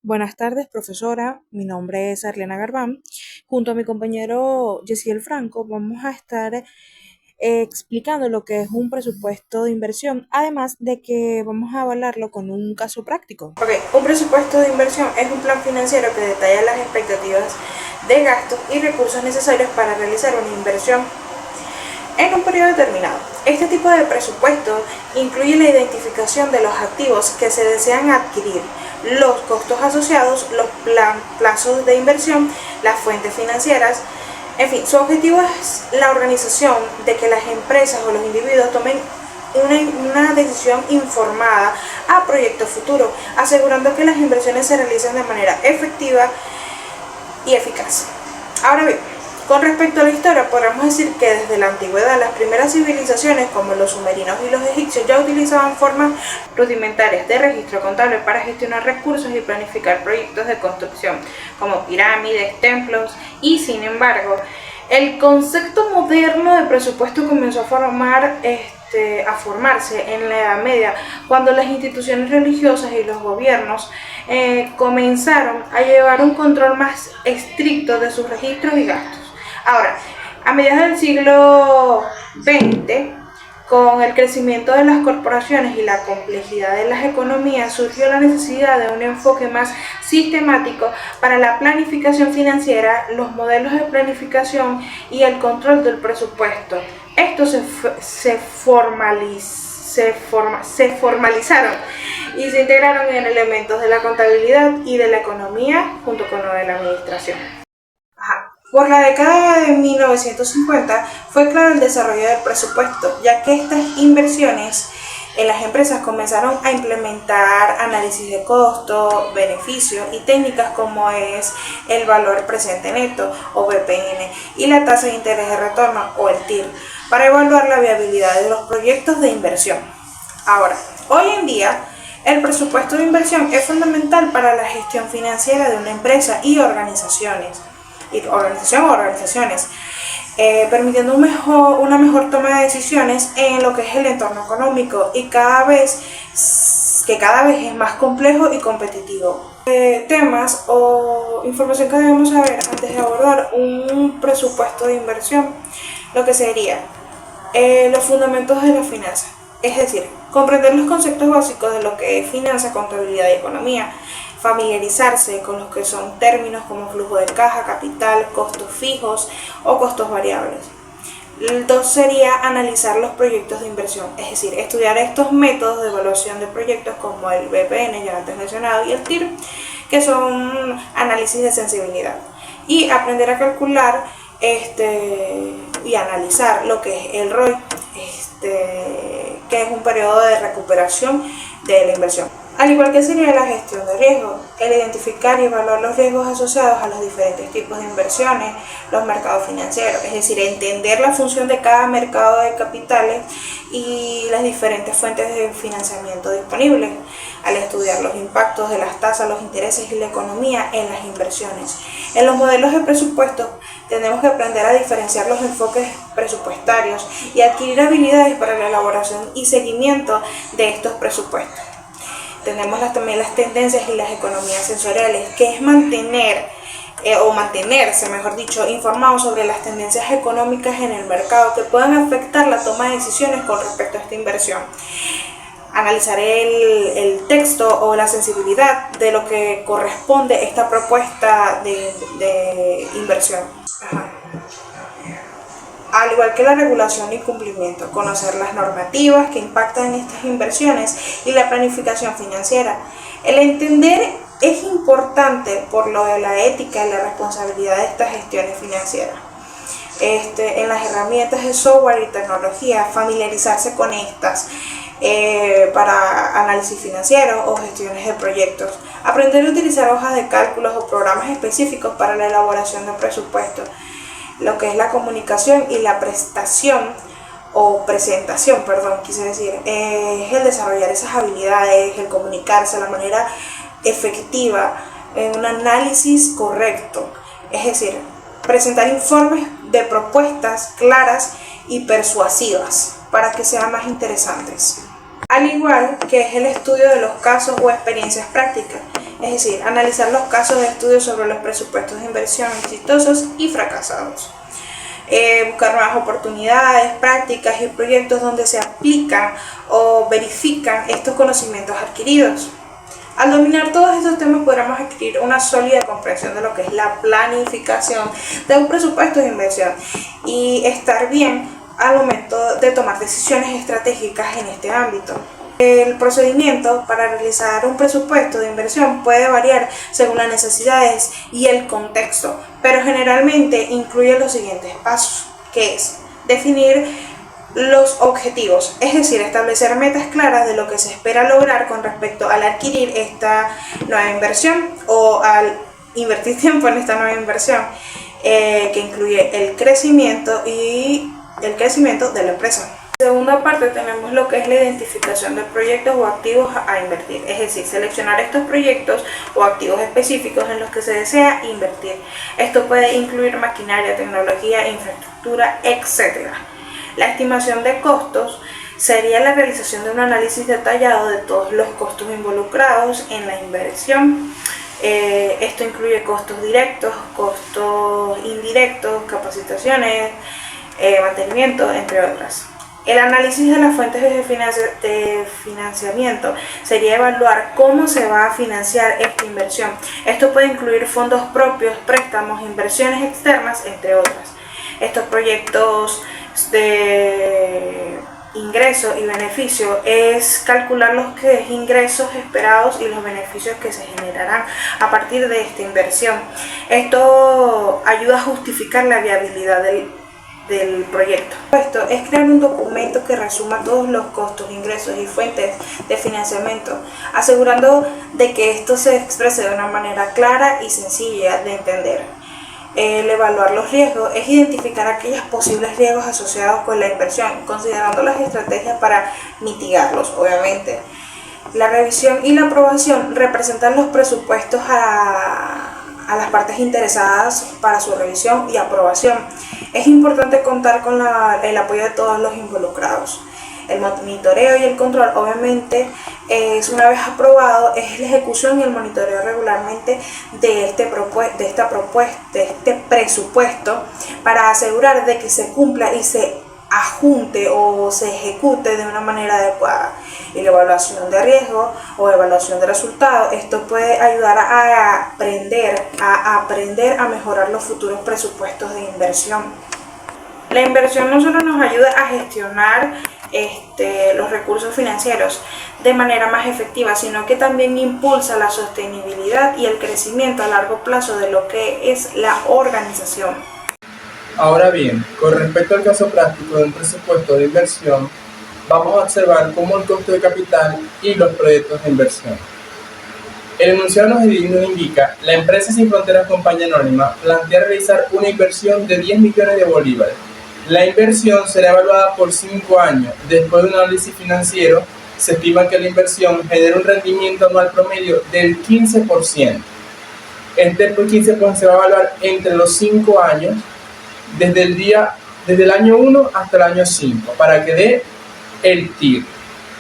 Buenas tardes, profesora. Mi nombre es Arlena Garbán. Junto a mi compañero Yesiel Franco vamos a estar explicando lo que es un presupuesto de inversión, además de que vamos a avalarlo con un caso práctico. Ok, un presupuesto de inversión es un plan financiero que detalla las expectativas de gastos y recursos necesarios para realizar una inversión en un periodo determinado. Este tipo de presupuesto incluye la identificación de los activos que se desean adquirir, los costos asociados, los plazos de inversión, las fuentes financieras. En fin, su objetivo es la organización de que las empresas o los individuos tomen una decisión informada a proyecto futuro, asegurando que las inversiones se realicen de manera efectiva y eficaz. Ahora bien, con respecto a la historia, podemos decir que desde la antigüedad las primeras civilizaciones como los sumerinos y los egipcios ya utilizaban formas rudimentarias de registro contable para gestionar recursos y planificar proyectos de construcción como pirámides, templos y sin embargo el concepto moderno de presupuesto comenzó a formarse en la Edad Media, cuando las instituciones religiosas y los gobiernos comenzaron a llevar un control más estricto de sus registros y gastos. Ahora, a mediados del siglo XX, con el crecimiento de las corporaciones y la complejidad de las economías, surgió la necesidad de un enfoque más sistemático para la planificación financiera, los modelos de planificación y el control del presupuesto. Estos se formalizaron y se integraron en elementos de la contabilidad y de la economía junto con lo de la administración. Por la década de 1950 fue claro el desarrollo del presupuesto, ya que estas inversiones en las empresas comenzaron a implementar análisis de costo, beneficio y técnicas como es el valor presente neto o BPN y la tasa de interés de retorno o el TIR para evaluar la viabilidad de los proyectos de inversión. Ahora, hoy en día, el presupuesto de inversión es fundamental para la gestión financiera de una empresa y organizaciones, permitiendo una mejor toma de decisiones en lo que es el entorno económico y cada vez es más complejo y competitivo. Temas o información que debemos saber antes de abordar un presupuesto de inversión, lo que sería los fundamentos de la finanza, es decir, comprender los conceptos básicos de lo que es finanza, contabilidad y economía, familiarizarse con los que son términos como flujo de caja, capital, costos fijos o costos variables. El 2 sería analizar los proyectos de inversión, es decir, estudiar estos métodos de evaluación de proyectos como el BPN, ya antes mencionado, y el TIR, que son análisis de sensibilidad, y aprender a calcular y analizar lo que es el ROI, que es un periodo de recuperación de la inversión. Al igual que sería la gestión de riesgos, el identificar y evaluar los riesgos asociados a los diferentes tipos de inversiones, los mercados financieros, es decir, entender la función de cada mercado de capitales y las diferentes fuentes de financiamiento disponibles, al estudiar los impactos de las tasas, los intereses y la economía en las inversiones. En los modelos de presupuestos tenemos que aprender a diferenciar los enfoques presupuestarios y adquirir habilidades para la elaboración y seguimiento de estos presupuestos. Tenemos también las tendencias y las economías sensoriales, que es mantenerse, mejor dicho, informados sobre las tendencias económicas en el mercado que puedan afectar la toma de decisiones con respecto a esta inversión. Analizar el texto o la sensibilidad de lo que corresponde a esta propuesta de inversión. Al igual que la regulación y cumplimiento, conocer las normativas que impactan estas inversiones y la planificación financiera. El entender es importante por lo de la ética y la responsabilidad de estas gestiones financieras. En las herramientas de software y tecnología, familiarizarse con estas para análisis financiero o gestiones de proyectos. Aprender a utilizar hojas de cálculos o programas específicos para la elaboración de presupuestos. Lo que es la comunicación y la presentación, es el desarrollar esas habilidades, el comunicarse de la manera efectiva, en un análisis correcto, es decir, presentar informes de propuestas claras y persuasivas para que sean más interesantes. al igual que es el estudio de los casos o experiencias prácticas, es decir, analizar los casos de estudio sobre los presupuestos de inversión exitosos y fracasados. Buscar nuevas oportunidades, prácticas y proyectos donde se aplican o verifican estos conocimientos adquiridos. Al dominar todos estos temas podremos adquirir una sólida comprensión de lo que es la planificación de un presupuesto de inversión y estar bien al momento de tomar decisiones estratégicas en este ámbito. El procedimiento para realizar un presupuesto de inversión puede variar según las necesidades y el contexto, pero generalmente incluye los siguientes pasos, que es definir los objetivos, es decir, establecer metas claras de lo que se espera lograr con respecto al adquirir esta nueva inversión o al invertir tiempo en esta nueva inversión, que incluye el crecimiento de la empresa. En segunda parte tenemos lo que es la identificación de proyectos o activos a invertir, es decir, seleccionar estos proyectos o activos específicos en los que se desea invertir. Esto puede incluir maquinaria, tecnología, infraestructura, etc. La estimación de costos sería la realización de un análisis detallado de todos los costos involucrados en la inversión. Esto incluye costos directos, costos indirectos, capacitaciones, mantenimiento, entre otras. El análisis de las fuentes de financiamiento sería evaluar cómo se va a financiar esta inversión. Esto puede incluir fondos propios, préstamos, inversiones externas, entre otras. Estos proyectos de ingreso y beneficio es calcular los ingresos esperados y los beneficios que se generarán a partir de esta inversión. Esto ayuda a justificar la viabilidad del proyecto. Esto es crear un documento que resuma todos los costos, ingresos y fuentes de financiamiento, asegurando de que esto se exprese de una manera clara y sencilla de entender. El evaluar los riesgos es identificar aquellos posibles riesgos asociados con la inversión, considerando las estrategias para mitigarlos, obviamente. La revisión y la aprobación representan los presupuestos a las partes interesadas para su revisión y aprobación. Es importante contar con el apoyo de todos los involucrados. El monitoreo y el control, obviamente, una vez aprobado, es la ejecución y el monitoreo regularmente de este presupuesto para asegurar de que se cumpla y se ajunte o se ejecute de una manera adecuada. Y la evaluación de riesgo o evaluación de resultados, esto puede ayudar a aprender a mejorar los futuros presupuestos de inversión. La inversión no solo nos ayuda a gestionar los recursos financieros de manera más efectiva, sino que también impulsa la sostenibilidad y el crecimiento a largo plazo de lo que es la organización. Ahora bien, con respecto al caso práctico de un presupuesto de inversión, vamos a observar cómo el costo de capital y los proyectos de inversión. El enunciado nos indica: la empresa Sin Fronteras Compañía Anónima plantea realizar una inversión de 10 millones de bolívares. La inversión será evaluada por 5 años. Después de un análisis financiero, se estima que la inversión genera un rendimiento anual promedio del 15%. Este 15% se va a evaluar entre los 5 años, desde el año 1 hasta el año 5, para que dé el TIR,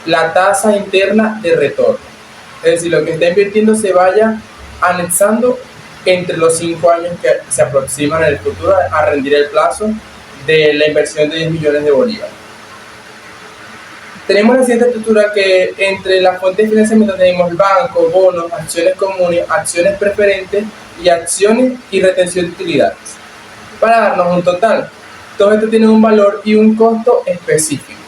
la tasa interna de retorno. Es decir, lo que está invirtiendo se vaya anexando entre los 5 años que se aproximan en el futuro a rendir el plazo de la inversión de 10 millones de bolívares. Tenemos la siguiente estructura, que entre las fuentes de financiamiento tenemos bancos, bonos, acciones comunes, acciones preferentes y acciones y retención de utilidades, para darnos un total. Todo esto tiene un valor y un costo específico.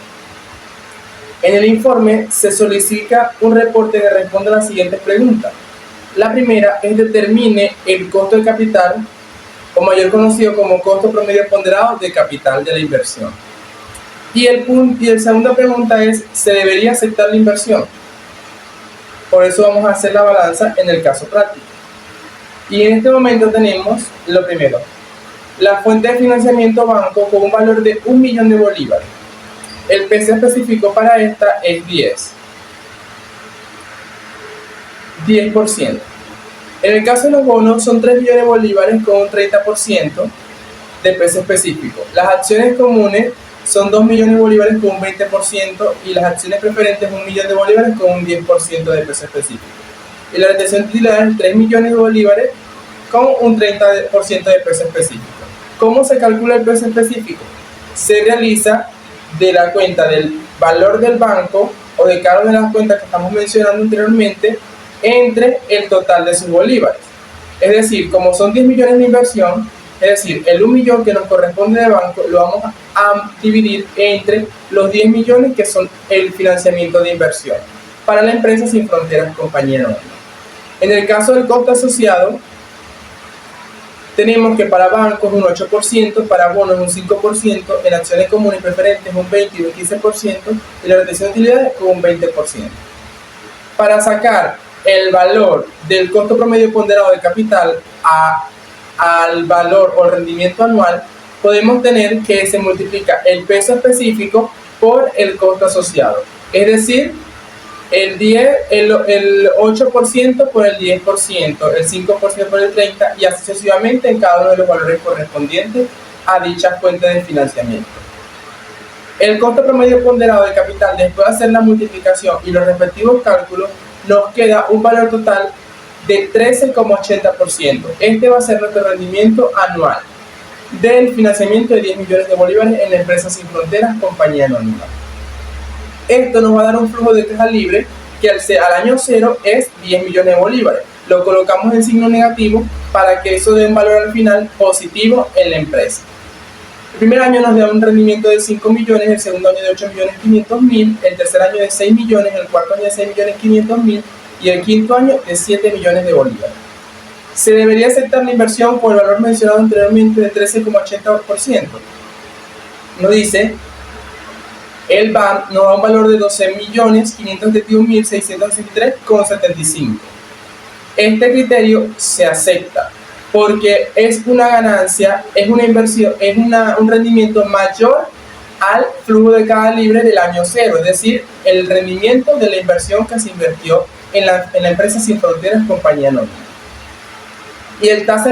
En el informe se solicita un reporte que responda a las siguientes preguntas. La primera es: determine el costo de capital, o mayor conocido como costo promedio ponderado de capital de la inversión. Y la segunda pregunta es: ¿se debería aceptar la inversión? Por eso vamos a hacer la balanza en el caso práctico. Y en este momento tenemos lo primero: la fuente de financiamiento banco con un valor de 1 millón de bolívares. El precio específico para esta es 10%. En el caso de los bonos son 3 millones de bolívares con un 30% de precio específico. Las acciones comunes son 2 millones de bolívares con un 20% y las acciones preferentes 1 millón de bolívares con un 10% de peso específico. Y la retención de utilidades 3 millones de bolívares con un 30% de peso específico. ¿Cómo se calcula el peso específico? Se realiza de la cuenta del valor del banco o de cada una de las cuentas que estamos mencionando anteriormente entre el total de sus bolívares. Es decir, como son 10 millones de inversión, es decir, el 1 millón que nos corresponde de banco lo vamos a dividir entre los 10 millones que son el financiamiento de inversión para la empresa Sin Fronteras Compañía Anónima. En el caso del costo asociado, tenemos que para bancos un 8%, para bonos un 5%, en acciones comunes y preferentes un 20 y un 15%, y la retención de utilidades con un 20%. Para sacar el valor del costo promedio ponderado de capital al valor o rendimiento anual, podemos tener que se multiplica el peso específico por el costo asociado. Es decir, el 8% por el 10%, el 5% por el 30% y así sucesivamente en cada uno de los valores correspondientes a dichas fuentes de financiamiento. El costo promedio ponderado de capital, después de hacer la multiplicación y los respectivos cálculos, nos queda un valor total de 13,80%. Este va a ser nuestro rendimiento anual del financiamiento de 10 millones de bolívares en la empresa Sin Fronteras Compañía Anónima. Esto nos va a dar un flujo de caja libre que al año cero es 10 millones de bolívares. Lo colocamos en signo negativo para que eso dé un valor al final positivo en la empresa. El primer año nos da un rendimiento de 5 millones, el segundo año de 8 millones 500 mil, el tercer año de 6 millones, el cuarto año de 6 millones 500 mil y el quinto año de 7 millones de bolívares. Se debería aceptar la inversión por el valor mencionado anteriormente de 13,80%. Nos dice, el BAN nos da un valor de 12.571.663,75. Este criterio se acepta porque es una ganancia, es una inversión, es un rendimiento mayor al flujo de caja libre del año cero, es decir, el rendimiento de la inversión que se invirtió en la empresa Sin Fronteras Compañía Anónima. Y el tasa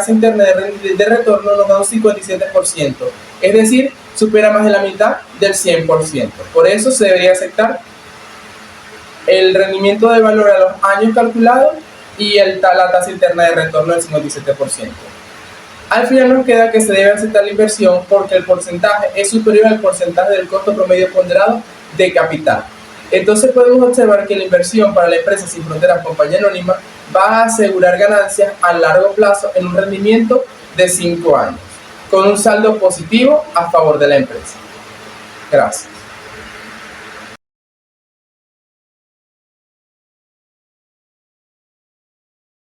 interna de retorno nos da un 57%, es decir, supera más de la mitad del 100%. Por eso se debería aceptar el rendimiento de valor a los años calculados y la tasa interna de retorno del 57%. Al final nos queda que se debe aceptar la inversión porque el porcentaje es superior al porcentaje del costo promedio ponderado de capital. Entonces podemos observar que la inversión para la empresa Sin Fronteras Compañía Anónima va a asegurar ganancias a largo plazo en un rendimiento de 5 años, con un saldo positivo a favor de la empresa. Gracias.